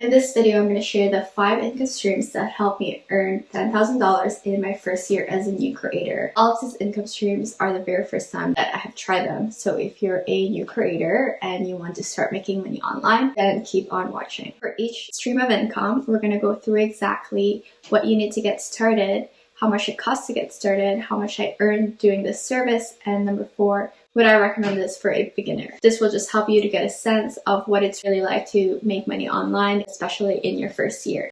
In this video, I'm going to share the 5 income streams that helped me earn $10,000 in my first year as a new creator. All of these income streams are the very first time that I have tried them. So if you're a new creator and you want to start making money online, then keep on watching. For each stream of income, we're going to go through exactly what you need to get started, how much it costs to get started, how much I earned doing this service, and number 4, would I recommend this for a beginner? This will just help you to get a sense of what it's really like to make money online, especially in your first year.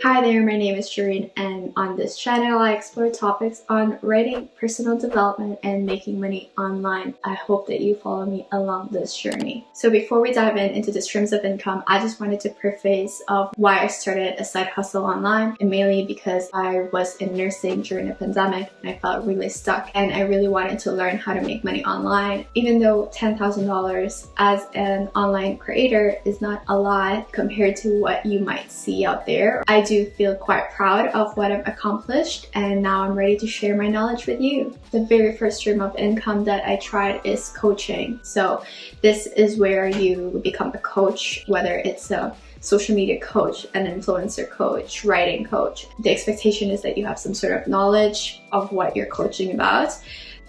Hi there, my name is Shireen, and on this channel I explore topics on writing, personal development, and making money online. I hope that you follow me along this journey. So before we dive into the streams of income, I just wanted to preface of why I started a side hustle online, and mainly because I was in nursing during the pandemic and I felt really stuck and I really wanted to learn how to make money online. Even though $10,000 as an online creator is not a lot compared to what you might see out there, I do feel quite proud of what I've accomplished, and now I'm ready to share my knowledge with you. The very first stream of income that I tried is coaching. So this is where you become a coach, whether it's a social media coach, an influencer coach, writing coach. The expectation is that you have some sort of knowledge of what you're coaching about.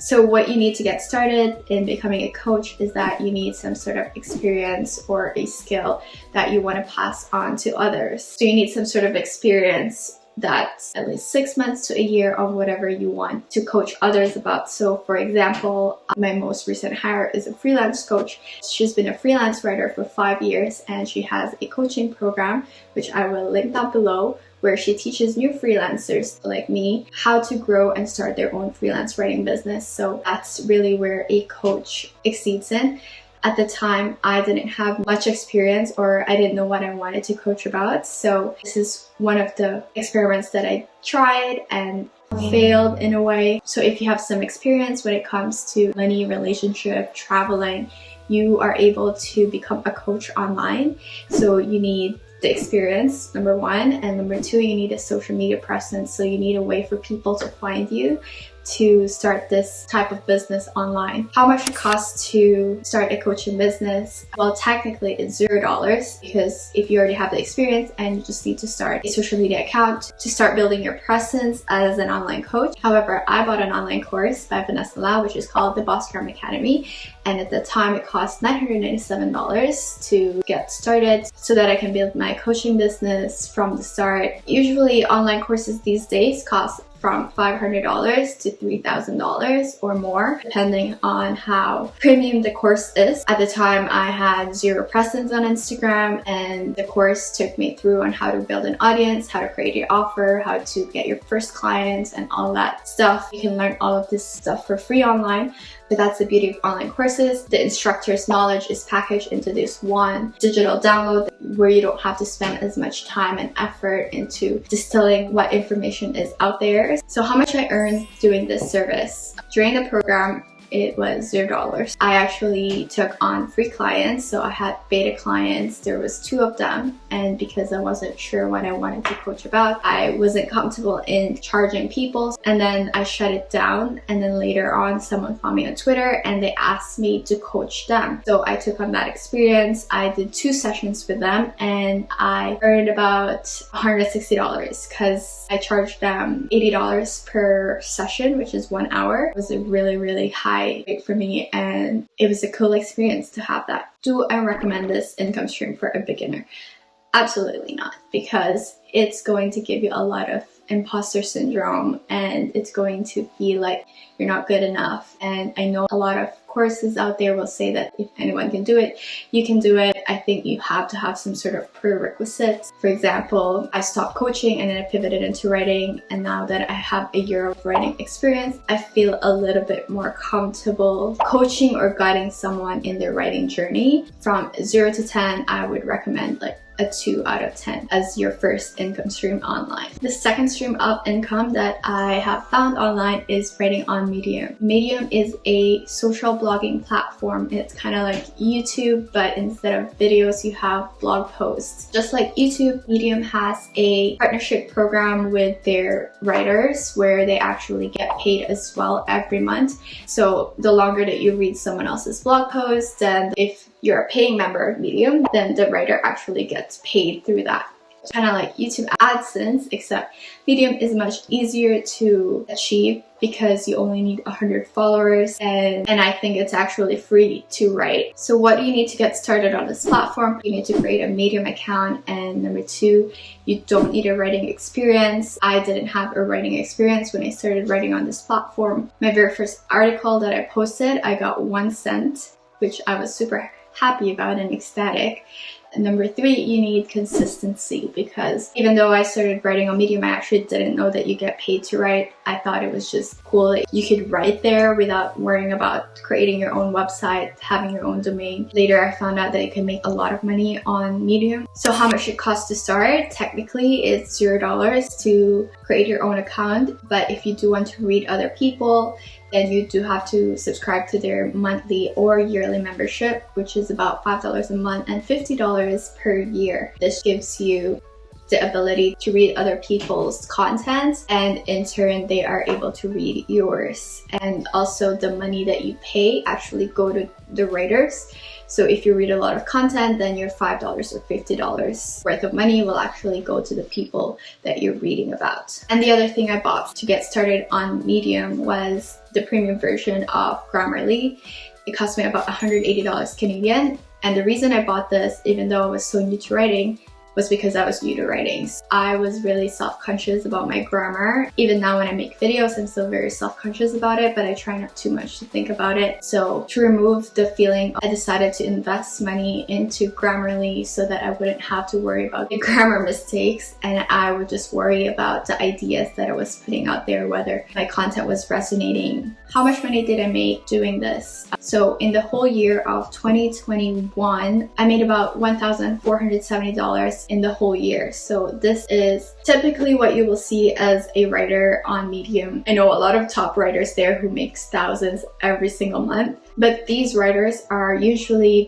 So what you need to get started in becoming a coach is that you need some sort of experience or a skill that you want to pass on to others. So you need some sort of experience that's at least 6 months to a year of whatever you want to coach others about. So for example, my most recent hire is a freelance coach. She's been a freelance writer for 5 years and she has a coaching program, which I will link down below, where she teaches new freelancers like me how to grow and start their own freelance writing business. So that's really where a coach exceeds in. At the time, I didn't have much experience or I didn't know what I wanted to coach about. So this is one of the experiments that I tried and failed in a way. So if you have some experience when it comes to money, relationship, traveling, you are able to become a coach online. So you need the experience, number 1, and number 2, you need a social media presence. So you need a way for people to find you to start this type of business online. How much it costs to start a coaching business? Well, technically it's $0 because if you already have the experience and you just need to start a social media account to start building your presence as an online coach. However, I bought an online course by Vanessa Lau, which is called the Boss Charm Academy. And at the time it cost $997 to get started so that I can build my coaching business from the start. Usually online courses these days cost from $500 to $3,000 or more, depending on how premium the course is. At the time, I had 0 presence on Instagram, and the course took me through on how to build an audience, how to create your offer, how to get your first clients, and all that stuff. You can learn all of this stuff for free online. But that's the beauty of online courses. The instructor's knowledge is packaged into this one digital download where you don't have to spend as much time and effort into distilling what information is out there. So how much I earned doing this service? During the program, it was $0. I actually took on free clients, so I had beta clients. There was 2 of them, and because I wasn't sure what I wanted to coach about, I wasn't comfortable in charging people, and then I shut it down. And then later on, someone found me on Twitter and they asked me to coach them. So I took on that experience. I did 2 sessions with them and I earned about $160 because I charged them $80 per session, which is 1 hour. It was a really high rate for me, and it was a cool experience to have that. Do I recommend this income stream for a beginner? Absolutely not, because it's going to give you a lot of imposter syndrome and it's going to feel like you're not good enough. And I know a lot of courses out there will say that if anyone can do it, you can do it. I think you have to have some sort of prerequisites. For example, I stopped coaching and then I pivoted into writing, and now that I have a year of writing experience, I feel a little bit more comfortable coaching or guiding someone in their writing journey. From 0 to 10, I would recommend like a 2 out of 10 as your first income stream online. The second stream of income that I have found online is writing on Medium. Medium is a social blogging platform. It's kind of like YouTube, but instead of videos, you have blog posts. Just like YouTube, Medium has a partnership program with their writers where they actually get paid as well every month. So the longer that you read someone else's blog post, then if you're a paying member of Medium, then the writer actually gets paid through that. It's kind of like YouTube AdSense, except Medium is much easier to achieve because you only need 100 followers, and I think it's actually free to write. So what do you need to get started on this platform? You need to create a Medium account, and number 2, you don't need a writing experience. I didn't have a writing experience when I started writing on this platform. My very first article that I posted, I got 1 cent, which I was super happy about and ecstatic. And number 3, you need consistency, because even though I started writing on Medium, I actually didn't know that you get paid to write. I thought it was just cool that you could write there without worrying about creating your own website, having your own domain. Later, I found out that you can make a lot of money on Medium. So how much it costs to start? Technically, it's $0 to create your own account. But if you do want to read other people, then you do have to subscribe to their monthly or yearly membership, which is about $5 a month and $50 per year. This gives you the ability to read other people's content, and in turn they are able to read yours. And also the money that you pay actually go to the writers. So if you read a lot of content, then your $5 or $50 worth of money will actually go to the people that you're reading about. And the other thing I bought to get started on Medium was the premium version of Grammarly. It cost me about $180 Canadian. And the reason I bought this, even though I was so new to writing, was because I was new to writing. I was really self-conscious about my grammar. Even now when I make videos, I'm still very self-conscious about it, but I try not too much to think about it. So to remove the feeling, I decided to invest money into Grammarly so that I wouldn't have to worry about the grammar mistakes, and I would just worry about the ideas that I was putting out there, whether my content was resonating. How much money did I make doing this? So in the whole year of 2021, I made about $1,470 in the whole year. So this is typically what you will see as a writer on Medium. I know a lot of top writers there who makes thousands every single month, but these writers are usually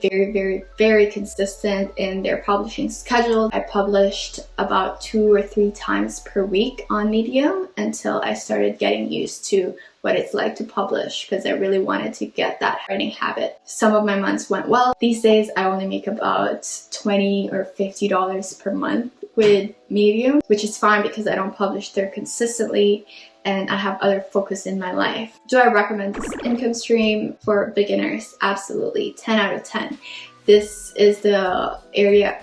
very consistent in their publishing schedule. I published about 2 or 3 times per week on Medium until I started getting used to what it's like to publish, because I really wanted to get that writing habit. Some of my months went well. These days I only make about $20 or $50 per month with Medium, which is fine because I don't publish there consistently and I have other focus in my life. Do I recommend this income stream for beginners? Absolutely, 10 out of 10. This is the area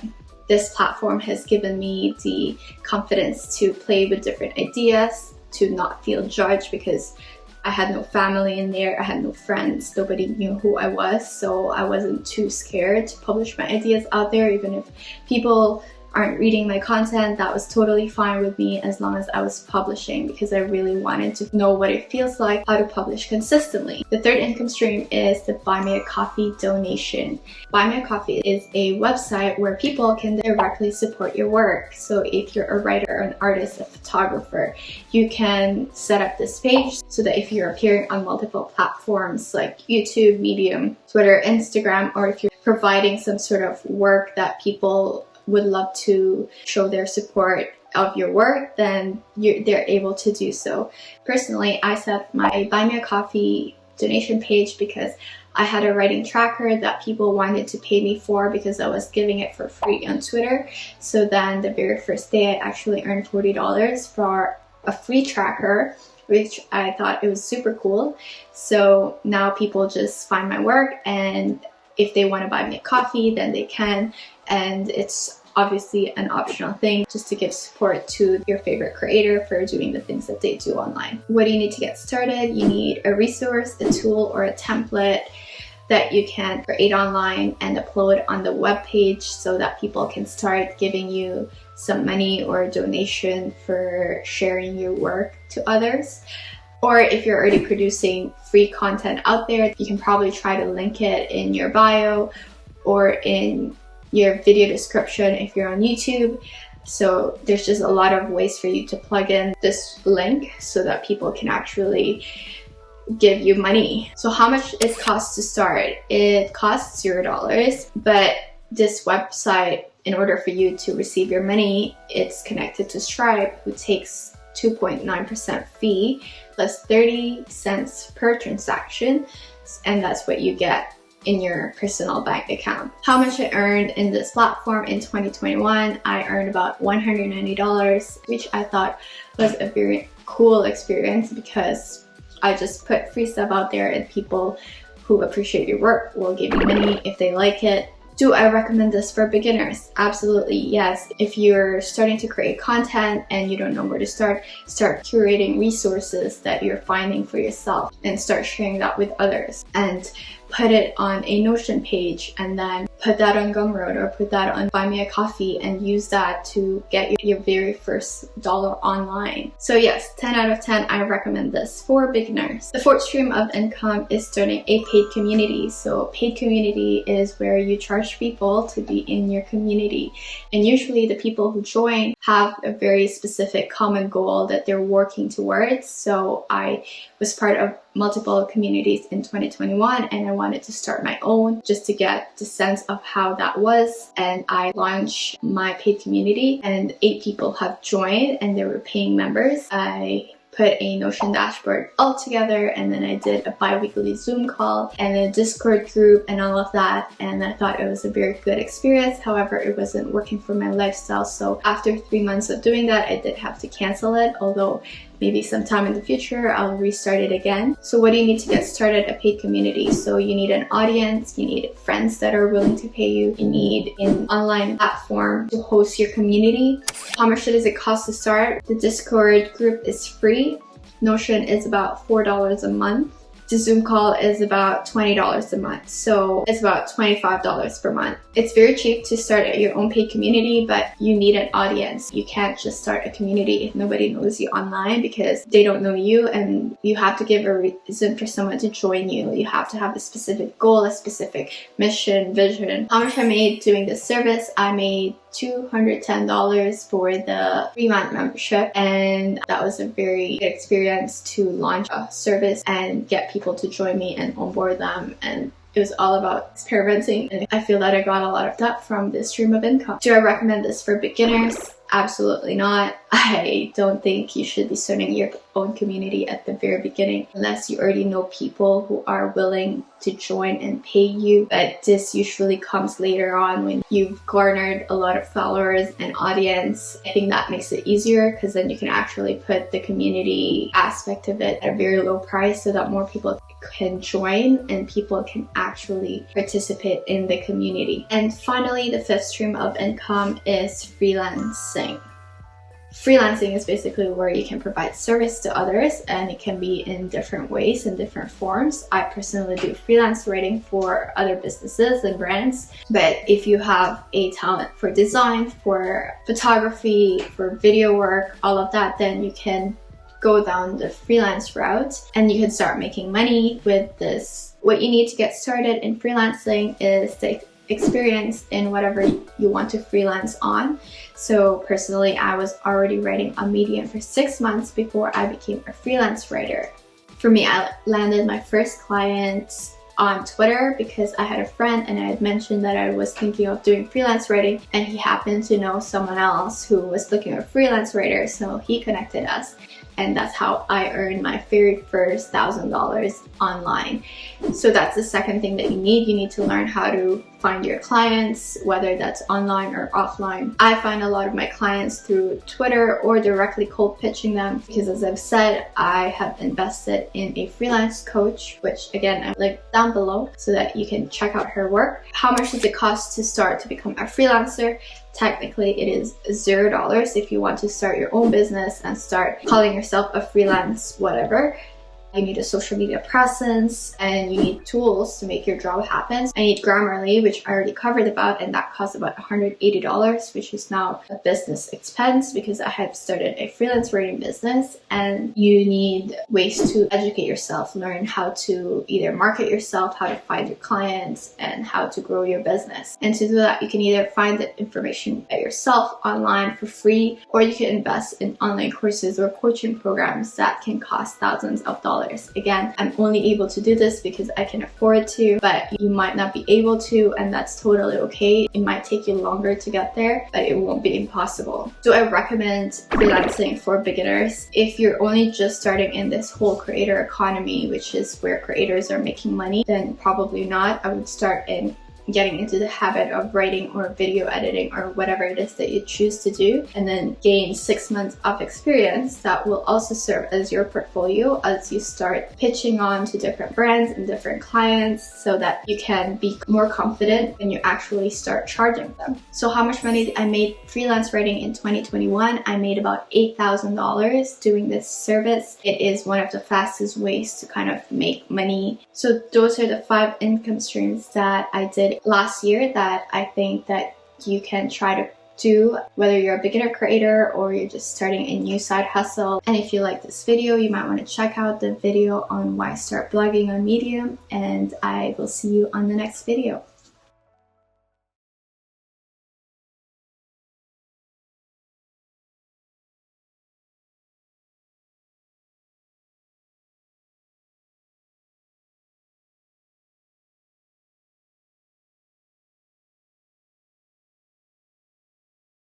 this platform has given me the confidence to play with different ideas, to not feel judged, because I had no family in there, I had no friends, nobody knew who I was, so I wasn't too scared to publish my ideas out there. Even if people aren't reading my content, that was totally fine with me as long as I was publishing, because I really wanted to know what it feels like, how to publish consistently. The third income stream is the Buy Me a Coffee donation. Buy Me a Coffee is a website where people can directly support your work. So if you're a writer, an artist, a photographer, you can set up this page so that if you're appearing on multiple platforms like YouTube, Medium, Twitter, Instagram, or if you're providing some sort of work that people would love to show their support of your work, then they're able to do so. Personally, I set my Buy Me a Coffee donation page because I had a writing tracker that people wanted to pay me for because I was giving it for free on Twitter. So then the very first day I actually earned $40 for a free tracker, which I thought it was super cool. So now people just find my work, and if they want to buy me a coffee, then they can. And it's obviously an optional thing just to give support to your favorite creator for doing the things that they do online. What do you need to get started? You need a resource, a tool, or a template that you can create online and upload on the web page so that people can start giving you some money or a donation for sharing your work to others. Or if you're already producing free content out there, you can probably try to link it in your bio or in your video description if you're on YouTube. So there's just a lot of ways for you to plug in this link so that people can actually give you money. So how much it costs to start? It costs $0, but this website, in order for you to receive your money, it's connected to Stripe, who takes 2.9% fee plus 30 cents per transaction, and that's what you get in your personal bank account. How much I earned in this platform in 2021, I earned about $190, which I thought was a very cool experience because I just put free stuff out there and people who appreciate your work will give you money if they like it. Do I recommend this for beginners? Absolutely, yes. If you're starting to create content and you don't know where to start curating resources that you're finding for yourself and start sharing that with others. And put it on a Notion page and then put that on Gumroad or put that on Buy Me a Coffee and use that to get your very first dollar online. So yes, 10 out of 10, I recommend this for beginners. The fourth stream of income is starting a paid community. So paid community is where you charge people to be in your community. And usually the people who join have a very specific common goal that they're working towards. So I was part of multiple communities in 2021 and I wanted to start my own just to get the sense of how that was, and I launched my paid community and 8 people have joined and they were paying members. I put a Notion dashboard all together and then I did a bi-weekly Zoom call and a Discord group and all of that, and I thought it was a very good experience. However, it wasn't working for my lifestyle, so after 3 months of doing that I did have to cancel it, although maybe sometime in the future I'll restart it again. So what do you need to get started a paid community? So you need an audience, you need friends that are willing to pay you, you need an online platform to host your community. How much does it cost to start? The Discord group is free. Notion is about $4 a month. The Zoom call is about $20 a month, so it's about $25 per month. It's very cheap to start your own paid community, but you need an audience. You can't just start a community if nobody knows you online because they don't know you, and you have to give a reason for someone to join you. You have to have a specific goal, a specific mission, vision. How much I made doing this service? I made $210 for the 3-month membership, and that was a very good experience to launch a service and get people to join me and onboard them, and it was all about experimenting, and I feel that I got a lot of that from this stream of income. Do I recommend this for beginners? Absolutely not. I don't think you should be starting your own community at the very beginning unless you already know people who are willing to join and pay you. But this usually comes later on when you've garnered a lot of followers and audience. I think that makes it easier because then you can actually put the community aspect of it at a very low price so that more people can join and people can actually participate in the community. And finally, the 5th stream of income is freelancing. Freelancing is basically where you can provide service to others, and it can be in different ways and different forms. I personally do freelance writing for other businesses and brands, but if you have a talent for design, for photography, for video work, all of that, then you can go down the freelance route and you can start making money with this. What you need to get started in freelancing is the experience in whatever you want to freelance on. So personally, I was already writing on Medium for 6 months before I became a freelance writer. For me, I landed my first client on Twitter because I had a friend and I had mentioned that I was thinking of doing freelance writing, and he happened to know someone else who was looking for a freelance writer, so he connected us. And that's how I earned my very first $1,000 online. So that's the second thing that you need. You need to learn how to find your clients, whether that's online or offline. I find a lot of my clients through Twitter or directly cold pitching them because, as I've said, I have invested in a freelance coach, which again, I link down below so that you can check out her work. How much does it cost to start to become a freelancer? Technically, it is $0 if you want to start your own business and start calling yourself a freelance whatever. you need a social media presence, and you need tools to make your job happen. I need Grammarly, which I already covered about, and that costs about $180, which is now a business expense because I have started a freelance writing business. And you need ways to educate yourself, learn how to either market yourself, how to find your clients, and how to grow your business. And to do that, you can either find the information by yourself online for free, or you can invest in online courses or coaching programs that can cost thousands of dollars. Again, I'm only able to do this because I can afford to, but you might not be able to, and that's totally okay. It might take you longer to get there, but it won't be impossible. Do I recommend freelancing for beginners? If you're only just starting in this whole creator economy, which is where creators are making money, then probably not. I would start in getting into the habit of writing or video editing or whatever it is that you choose to do, and then gain 6 months of experience that will also serve as your portfolio as you start pitching on to different brands and different clients, so that you can be more confident when you actually start charging them. So how much money I made freelance writing in 2021? I made about $8,000 doing this service. It is one of the fastest ways to kind of make money. So those are the 5 income streams that I did last year that I think that you can try to do, whether you're a beginner creator or you're just starting a new side hustle. And if you like this video, you might want to check out the video on why start blogging on Medium, and I will see you on the next video.